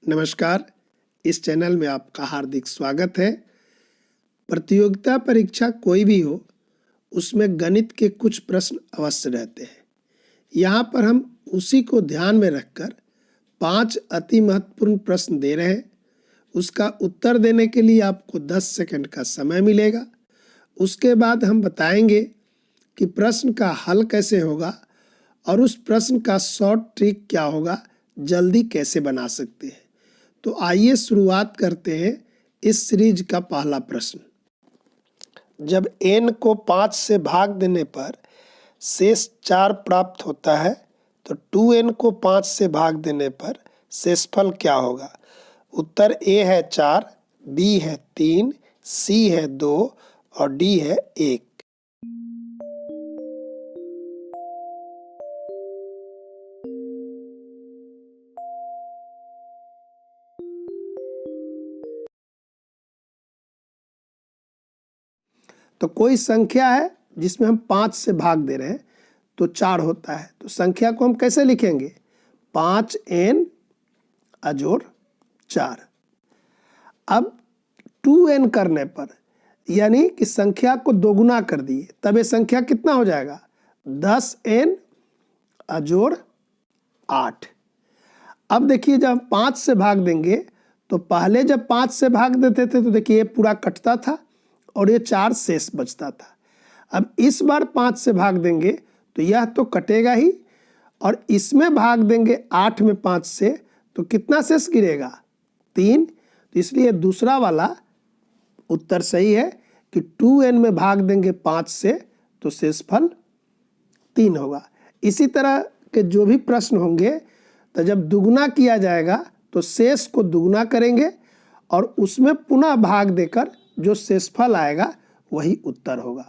नमस्कार, इस चैनल में आपका हार्दिक स्वागत है। प्रतियोगिता परीक्षा कोई भी हो, उसमें गणित के कुछ प्रश्न अवश्य रहते हैं। यहाँ पर हम उसी को ध्यान में रखकर 5 अति महत्वपूर्ण प्रश्न दे रहे हैं। उसका उत्तर देने के लिए आपको 10 सेकंड का समय मिलेगा। उसके बाद हम बताएंगे कि प्रश्न का हल कैसे होगा और उस प्रश्न का शॉर्ट ट्रिक क्या होगा, जल्दी कैसे बना सकते हैं। तो आइए शुरुआत करते हैं इस सीरीज का पहला प्रश्न। जब n को 5 से भाग देने पर शेष 4 प्राप्त होता है तो 2n को 5 से भाग देने पर शेषफल क्या होगा। उत्तर A है 4, B है 3, C है 2 और D है 1। तो कोई संख्या है जिसमें हम 5 से भाग दे रहे हैं तो 4 होता है। तो संख्या को हम कैसे लिखेंगे? 5n अजोड़ 4। अब 2n करने पर यानी कि संख्या को दोगुना कर दिए, तब ये संख्या कितना हो जाएगा? 10n अजोड़ 8। अब देखिए, जब 5 से भाग देंगे तो पहले जब 5 से भाग देते थे तो देखिए ये पूरा कटता था और ये 4 शेष बचता था। अब इस बार 5 से भाग देंगे तो यह तो कटेगा ही, और इसमें भाग देंगे 8 में 5 से तो कितना शेष गिरेगा? 3। तो इसलिए दूसरा वाला उत्तर सही है कि 2n में भाग देंगे 5 से तो शेषफल 3 होगा। इसी तरह के जो भी प्रश्न होंगे तो जब दुगुना किया जाएगा तो शेष को दुगुना करेंगे और उसमें पुनः भाग देकर जो शेषफल आएगा वही उत्तर होगा।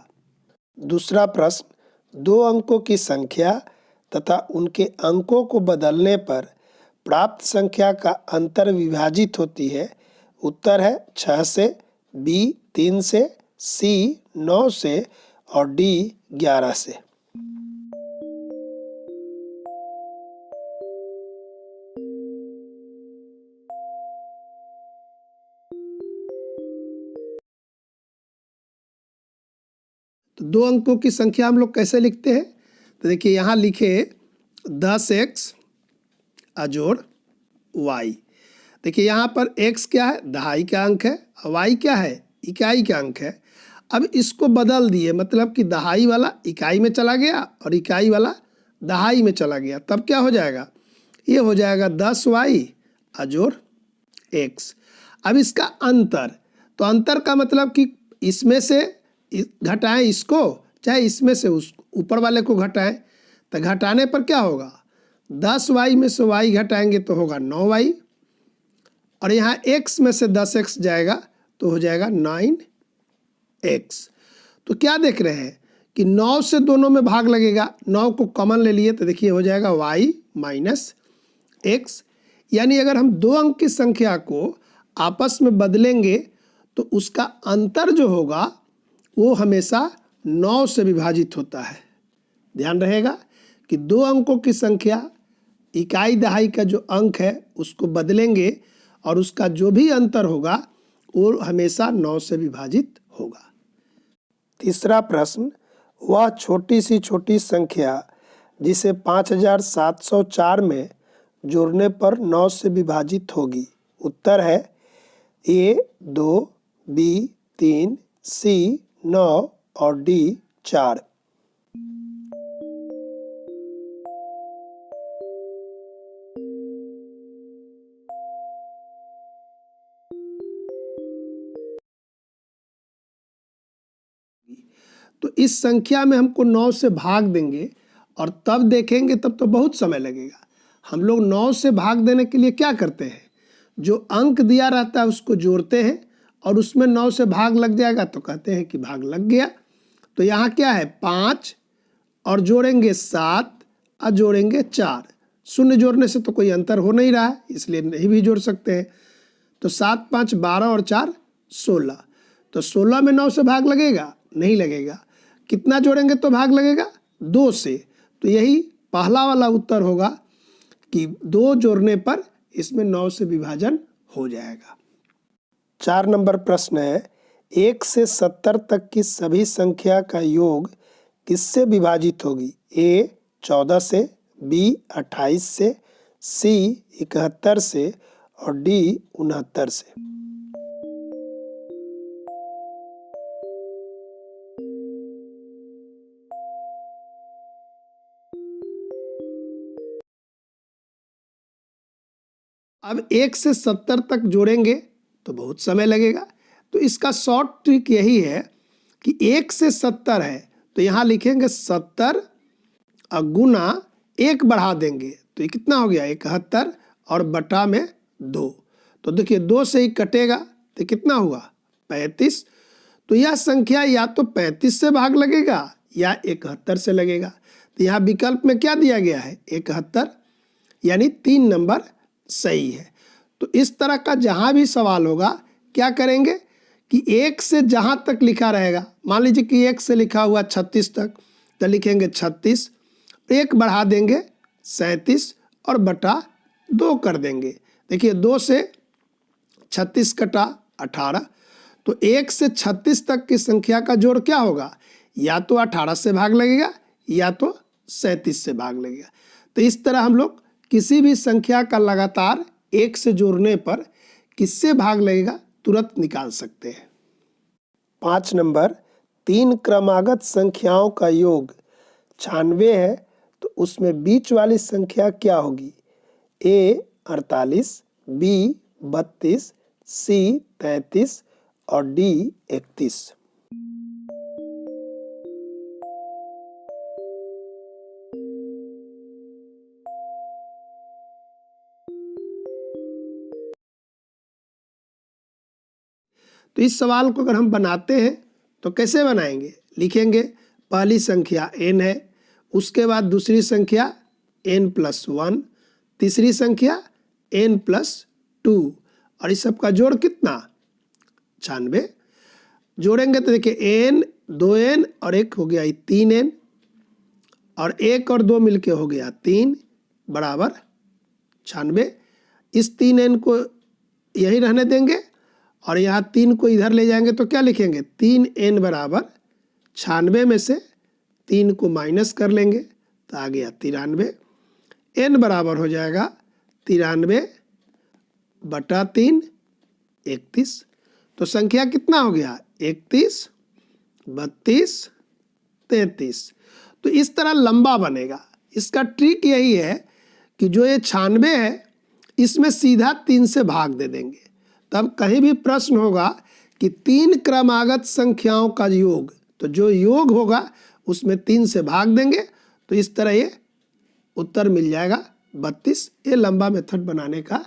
दूसरा प्रश्न, 2 अंकों की संख्या तथा उनके अंकों को बदलने पर प्राप्त संख्या का अंतर विभाजित होती है। उत्तर है 6 से, B 3 से, C 9 से और D 11 से। तो 2 अंकों की संख्या हम लोग कैसे लिखते हैं? तो देखिए यहाँ लिखे 10x अजोड़ y। देखिए यहाँ पर x क्या है? दहाई का अंक है, और y क्या है? इकाई का अंक है। अब इसको बदल दिए, मतलब कि दहाई वाला इकाई में चला गया और इकाई वाला दहाई में चला गया, तब क्या हो जाएगा? ये हो जाएगा 10y अजोड़ x। अब इसका अंतर, तो अंतर का मतलब कि इसमें से घटाएं इसको, चाहे इसमें से उस ऊपर वाले को घटाएं, तो घटाने पर क्या होगा? 10y में से y घटाएंगे तो होगा 9y, और यहाँ x में से 10x जाएगा तो हो जाएगा 9x। तो क्या देख रहे हैं कि 9 से दोनों में भाग लगेगा, 9 को कॉमन ले लिए तो देखिए हो जाएगा y माइनस x। यानी अगर हम 2 अंक की संख्या को आपस में बदलेंगे तो उसका अंतर जो होगा वो हमेशा 9 से विभाजित होता है। ध्यान रहेगा कि 2 अंकों की संख्या, इकाई दहाई का जो अंक है उसको बदलेंगे और उसका जो भी अंतर होगा वो हमेशा 9 से विभाजित होगा। तीसरा प्रश्न, वह छोटी सी छोटी संख्या जिसे 5704 में जोड़ने पर 9 से विभाजित होगी। उत्तर है A 2, B 3, C 9 और D 4। तो इस संख्या में हमको 9 से भाग देंगे और तब देखेंगे, तब तो बहुत समय लगेगा। हम लोग 9 से भाग देने के लिए क्या करते हैं? जो अंक दिया रहता है उसको जोड़ते हैं और उसमें 9 से भाग लग जाएगा तो कहते हैं कि भाग लग गया। तो यहाँ क्या है? 5 और जोड़ेंगे 7 और जोड़ेंगे 4। शून्य जोड़ने से तो कोई अंतर हो नहीं रहा है, इसलिए नहीं भी जोड़ सकते हैं। तो 7 5 12 और 4 16। तो 16 में 9 से भाग लगेगा? नहीं लगेगा। कितना जोड़ेंगे तो भाग लगेगा? 2 से। तो यही पहला वाला उत्तर होगा कि 2 जोड़ने पर इसमें 9 से विभाजन हो जाएगा। 4 नंबर प्रश्न है, 1 से 70 तक की सभी संख्या का योग किससे विभाजित होगी? ए 14 से, बी 28 से, सी 71 से और डी 69 से। अब 1 से 70 तक जोड़ेंगे तो बहुत समय लगेगा, तो इसका शॉर्ट ट्रिक यही है कि 1 से 70 है तो यहाँ लिखेंगे 70 और गुना 1 बढ़ा देंगे तो ये कितना हो गया? 71 और बटा में 2। तो देखिए 2 से ही कटेगा तो कितना हुआ? 35। तो यह संख्या या तो 35 से भाग लगेगा या 71 से लगेगा। तो यहाँ विकल्प में क्या दिया गया है? 71, यानी 3 नंबर सही है। तो इस तरह का जहाँ भी सवाल होगा क्या करेंगे कि 1 से जहाँ तक लिखा रहेगा, मान लीजिए कि 1 से लिखा हुआ 36 तक, तो लिखेंगे 36, 1 बढ़ा देंगे 37 और बटा 2 कर देंगे। देखिए 2 से 36 कटा 18, तो 1 से 36 तक की संख्या का जोड़ क्या होगा? या तो 18 से भाग लगेगा या तो 37 से भाग लगेगा। तो इस तरह हम लोग किसी भी संख्या का लगातार 1 से जोड़ने पर किससे भाग लगेगा तुरंत निकाल सकते हैं। 5 नंबर, 3 क्रमागत संख्याओं का योग 96 है तो उसमें बीच वाली संख्या क्या होगी? ए 48, बी 32, सी 33 और डी 31। तो इस सवाल को अगर हम बनाते हैं तो कैसे बनाएंगे? लिखेंगे पहली संख्या n है, उसके बाद दूसरी संख्या n+1, तीसरी संख्या n+2 और इस सब का जोड़ कितना? 96। जोड़ेंगे तो देखिए n, 2n और 1 हो गया 3n और 1 और 2 मिलके हो गया 3 बराबर 96। इस 3n को यही रहने देंगे और यहाँ 3 को इधर ले जाएंगे तो क्या लिखेंगे? 3n बराबर 96 में से 3 को माइनस कर लेंगे तो आ गया 93। n बराबर हो जाएगा 93 बटा 3 31। तो संख्या कितना हो गया? 31, 32, 33। तो इस तरह लंबा बनेगा। इसका ट्रिक यही है कि जो ये 96 है इसमें सीधा 3 से भाग दे देंगे। तब कहीं भी प्रश्न होगा कि 3 क्रमागत संख्याओं का योग, तो जो योग होगा उसमें 3 से भाग देंगे तो इस तरह ये उत्तर मिल जाएगा 32। ये लंबा मेथड बनाने का,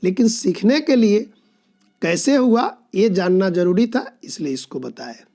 लेकिन सीखने के लिए कैसे हुआ ये जानना जरूरी था, इसलिए इसको बताया।